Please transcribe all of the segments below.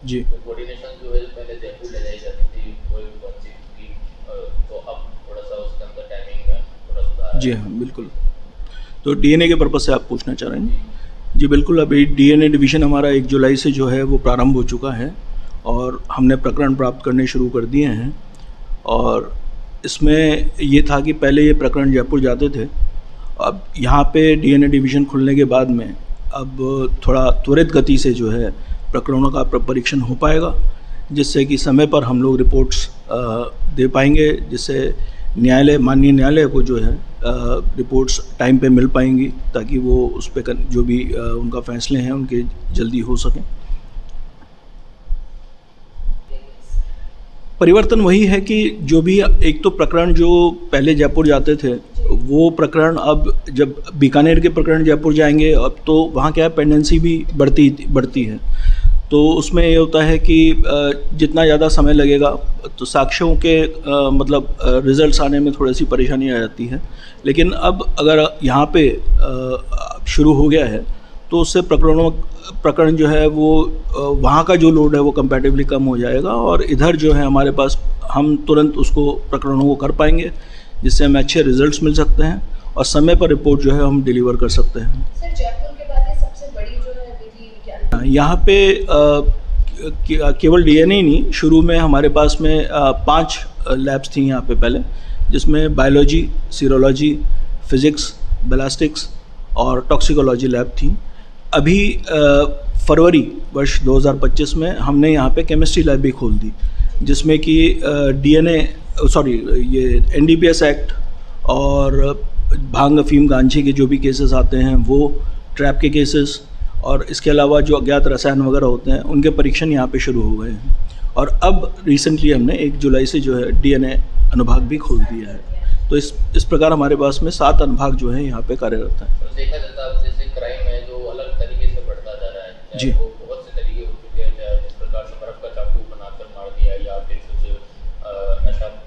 जी तो कोऑर्डिनेशन जो है जो पहले जयपुर ले जाई जाती थी कोई भी बातचीत की, तो अब थोड़ा सा उसके अंदर टाइमिंग में थोड़ा सुधार जी है। हाँ बिल्कुल। तो डीएनए के पर्पज़ से आप पूछना चाह रहे जी हैं? जी बिल्कुल, अभी डीएनए डिवीज़न हमारा 1 जुलाई से जो है वो प्रारंभ हो चुका है और हमने प्रकरण प्राप्त करने शुरू कर दिए हैं। और इसमें ये था कि पहले ये प्रकरण जयपुर जाते थे, अब यहाँ पे डीएनए डिवीज़न खुलने के बाद में अब थोड़ा त्वरित गति से जो है प्रकरणों का परीक्षण हो पाएगा, जिससे कि समय पर हम लोग रिपोर्ट्स दे पाएंगे, जिससे माननीय न्यायालय को जो है रिपोर्ट्स टाइम पे मिल पाएंगी, ताकि वो उस पे जो भी उनका फैसले हैं उनके जल्दी हो सकें। परिवर्तन वही है कि जो भी एक तो प्रकरण जो पहले जयपुर जाते थे वो प्रकरण अब जब बीकानेर के प्रकरण जयपुर जाएंगे, अब तो वहाँ क्या है पेंडेंसी भी बढ़ती है। तो उसमें ये होता है कि जितना ज़्यादा समय लगेगा तो साक्ष्यों के रिजल्ट्स आने में थोड़ी सी परेशानी आ जाती है। लेकिन अब अगर यहाँ पे शुरू हो गया है तो उससे प्रकरण जो है वो वहाँ का जो लोड है वो कंपैरेटिवली कम हो जाएगा और इधर जो है हमारे पास हम तुरंत उसको प्रकरणों को कर पाएंगे, जिससे हमें अच्छे रिजल्ट्स मिल सकते हैं और समय पर रिपोर्ट जो है हम डिलीवर कर सकते हैं। सर जयपुर के बाद ये सबसे बड़ी जो है विधि विज्ञान यहाँ पे केवल डीएनए नहीं, शुरू में हमारे पास में 5 लैब्स थी यहाँ पे पहले, जिसमें बायोलॉजी, सीरोलॉजी, फिज़िक्स, बैलिस्टिक्स और टॉक्सिकोलॉजी लैब थी। अभी फरवरी वर्ष 2025 में हमने यहाँ पे केमिस्ट्री लैब भी खोल दी, जिसमें कि ये एनडीपीएस एक्ट और भांग, अफीम, गांजे के जो भी केसेस आते हैं वो, ट्रैप के केसेस और इसके अलावा जो अज्ञात रसायन वगैरह होते हैं उनके परीक्षण यहाँ पे शुरू हो गए हैं। और अब रिसेंटली हमने 1 जुलाई से जो है डीएनए अनुभाग भी खोल दिया है। तो इस प्रकार हमारे पास में 7 अनुभाग जो है यहाँ पे कार्यरत है। तो देखा जाता है जैसे क्राइम है जो अलग तरीके से बढ़ता जा रहा है, जी। वो बहुत से तरीके हो चुके हैं, चाहे जिस प्रकार से बर्फ का चाकू बनाकर मार दिया या फिर कुछ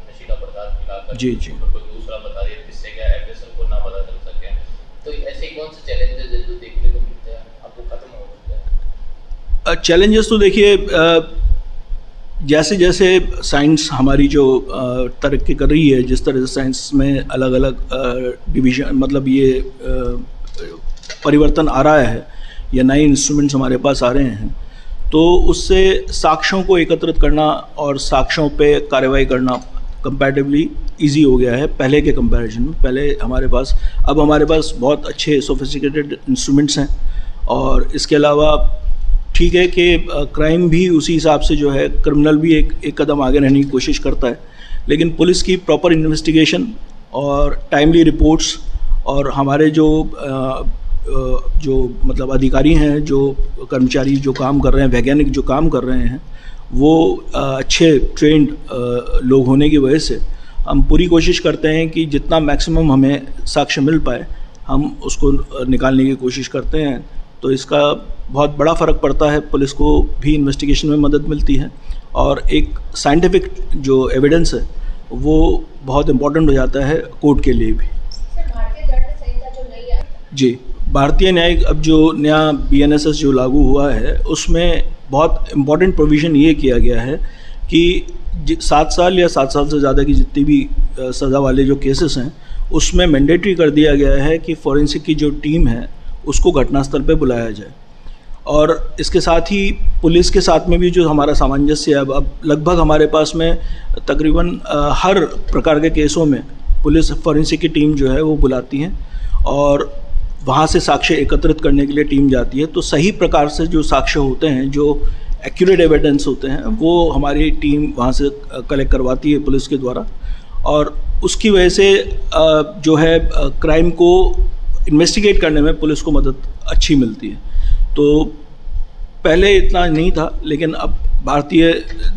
नशीला पदार्थ मिलाकर जी, जी। कोई दूसरा बता दिया, जिससे क्या एग्रेशन को ना पता चल सके। तो ऐसे कौन से चैलेंजेस है जो देखने को मिलते हैं आपको खत्म हो चुके हैं? चैलेंजेस तो देखिए जैसे जैसे साइंस हमारी जो तरक्की कर रही है, जिस तरह से साइंस में अलग अलग डिवीजन ये परिवर्तन आ रहा है या नए इंस्ट्रूमेंट्स हमारे पास आ रहे हैं, तो उससे साक्ष्यों को एकत्रित करना और साक्ष्यों पे कार्रवाई करना कंपैरेटिवली इजी हो गया है पहले के कंपैरिजन में। पहले अब हमारे पास बहुत अच्छे सोफिस्टिकेटेड इंस्ट्रूमेंट्स हैं और इसके अलावा ठीक है कि क्राइम भी उसी हिसाब से जो है, क्रिमिनल भी एक कदम आगे रहने की कोशिश करता है, लेकिन पुलिस की प्रॉपर इन्वेस्टिगेशन और टाइमली रिपोर्ट्स और हमारे जो अधिकारी हैं, जो कर्मचारी जो काम कर रहे हैं, वैज्ञानिक जो काम कर रहे हैं, वो अच्छे ट्रेंड लोग होने की वजह से हम पूरी कोशिश करते हैं कि जितना मैक्सिमम हमें साक्ष्य मिल पाए हम उसको निकालने की कोशिश करते हैं। तो इसका बहुत बड़ा फ़र्क पड़ता है, पुलिस को भी इन्वेस्टिगेशन में मदद मिलती है और एक साइंटिफिक जो एविडेंस है वो बहुत इम्पोर्टेंट हो जाता है कोर्ट के लिए भी। सर भारतीय दंड संहिता जो नई आई जी, भारतीय न्यायिक अब जो नया BNSS जो लागू हुआ है उसमें बहुत इम्पोर्टेंट प्रोविज़न ये किया गया है कि 7 साल या 7 साल से ज़्यादा की जितनी भी सज़ा वाले जो केसेस हैं उसमें मैंडेटरी कर दिया गया है कि फॉरेंसिक की जो टीम है उसको घटनास्थल पे बुलाया जाए। और इसके साथ ही पुलिस के साथ में भी जो हमारा सामंजस्य है, अब लगभग हमारे पास में तकरीबन हर प्रकार के केसों में पुलिस फॉरेंसिक की टीम जो है वो बुलाती है और वहाँ से साक्ष्य एकत्रित करने के लिए टीम जाती है। तो सही प्रकार से जो साक्ष्य होते हैं, जो एक्यूरेट एविडेंस होते हैं, वो हमारी टीम वहाँ से कलेक्ट करवाती है पुलिस के द्वारा और उसकी वजह से जो है क्राइम को इन्वेस्टिगेट करने में पुलिस को मदद अच्छी मिलती है। तो पहले इतना नहीं था, लेकिन अब भारतीय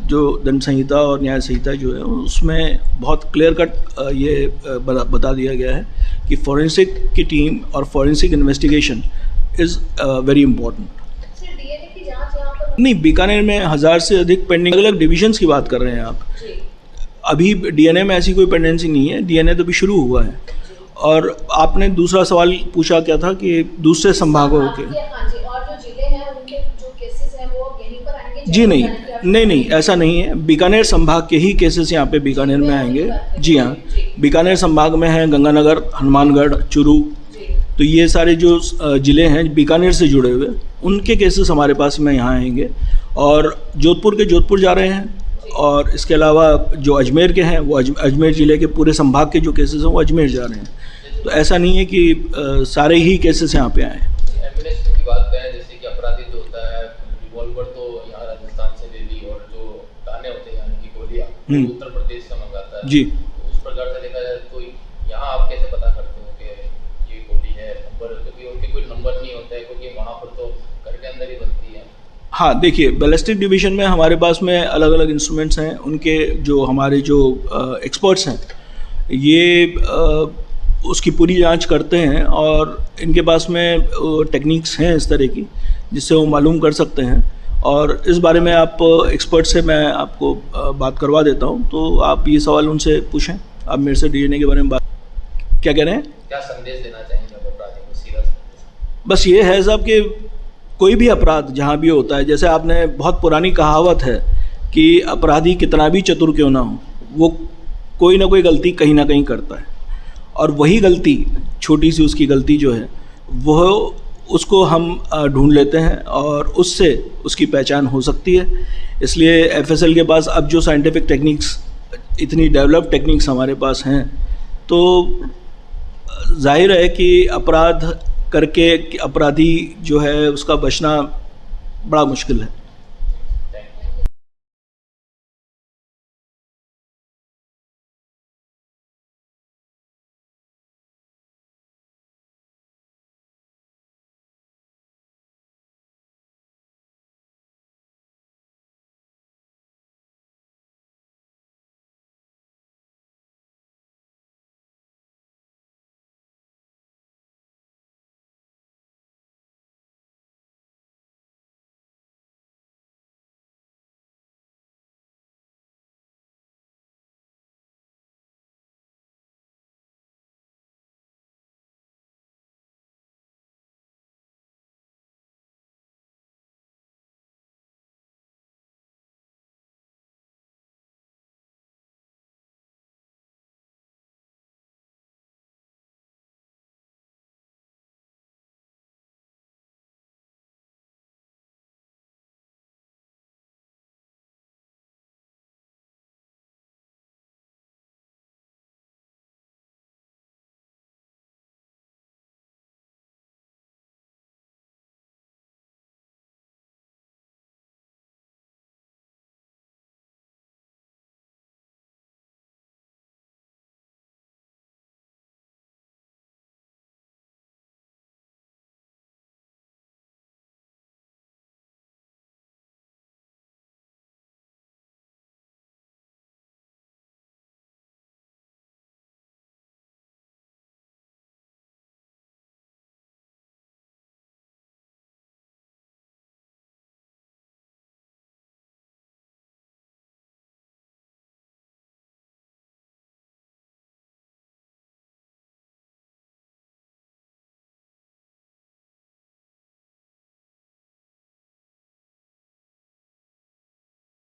जो दंड संहिता और न्याय संहिता जो है उसमें बहुत क्लियर कट ये बता दिया गया है कि फॉरेंसिक की टीम और forensic investigation is very important. Sir DNA की जांच यहाँ पर नहीं, बीकानेर में 1000 से अधिक पेंडिंग, अलग अलग डिविजन्स की बात कर रहे हैं आप। जी अभी डीएनए में ऐसी कोई पेंडेंसी नहीं है, डीएनए तो अभी शुरू हुआ है। और आपने दूसरा सवाल पूछा क्या था कि दूसरे संभागों के, हाँ जी, और जो जिले हैं उनके जो केसेस हैं वो यहीं पर आएंगे नहीं जी नहीं, जाने की आप- नहीं ऐसा नहीं है। बीकानेर संभाग के ही केसेस यहाँ पे बीकानेर में आएंगे। जी हाँ, बीकानेर संभाग में हैं गंगानगर, हनुमानगढ़, चुरू, जी तो ये सारे जो ज़िले हैं बीकानेर से जुड़े हुए, उनके केसेस हमारे पास में यहाँ आएंगे। और जोधपुर के जोधपुर जा रहे हैं, और इसके अलावा जो अजमेर के हैं वो अजमेर ज़िले के पूरे संभाग के जो केसेस हैं वो अजमेर जा रहे हैं। तो ऐसा नहीं है कि सारे ही केसेस यहाँ पे आए हैं। एम्बुलेंस की बात करें, जैसे कि अपराधी जो होता है रिवॉल्वर तो यहाँ राजस्थान से ले ली, और जो गाने होते हैं यानी कि गोलियाँ उत्तर प्रदेश से मंगाता है। जी, तो उस प्रकार से देखा जाए तो यहाँ आप कैसे पता करते हो कि ये गोली है नंबर, क्योंकि उनके कोई नंबर नहीं होता है, क्योंकि वहाँ पर तो घर के अंदर ही बनती है। हाँ देखिए, बैलिस्टिक डिवीज़न में हमारे पास में अलग अलग इंस्ट्रूमेंट्स हैं। उनके जो हमारे जो एक्सपर्ट्स हैं ये उसकी पूरी जांच करते हैं, और इनके पास में टेक्निक्स हैं इस तरह की जिससे वो मालूम कर सकते हैं। और इस बारे में आप एक्सपर्ट से मैं आपको बात करवा देता हूँ, तो आप ये सवाल उनसे पूछें। आप मेरे से डीएनए के बारे में बात क्या कह रहे हैं? क्या संदेश देना चाहेंगे आप अपराधियों को, सीधा संदेश? बस ये है साहब कि कोई भी अपराध जहाँ भी होता है, जैसे आपने बहुत पुरानी कहावत है कि अपराधी कितना भी चतुर क्यों ना हो, वो कोई ना कोई गलती कहीं ना कहीं करता है, और वही गलती, छोटी सी उसकी गलती जो है वह उसको हम ढूंढ लेते हैं और उससे उसकी पहचान हो सकती है। इसलिए एफएसएल के पास अब जो साइंटिफिक टेक्निक्स, इतनी डेवलप्ड टेक्निक्स हमारे पास हैं, तो जाहिर है कि अपराध करके अपराधी जो है उसका बचना बड़ा मुश्किल है।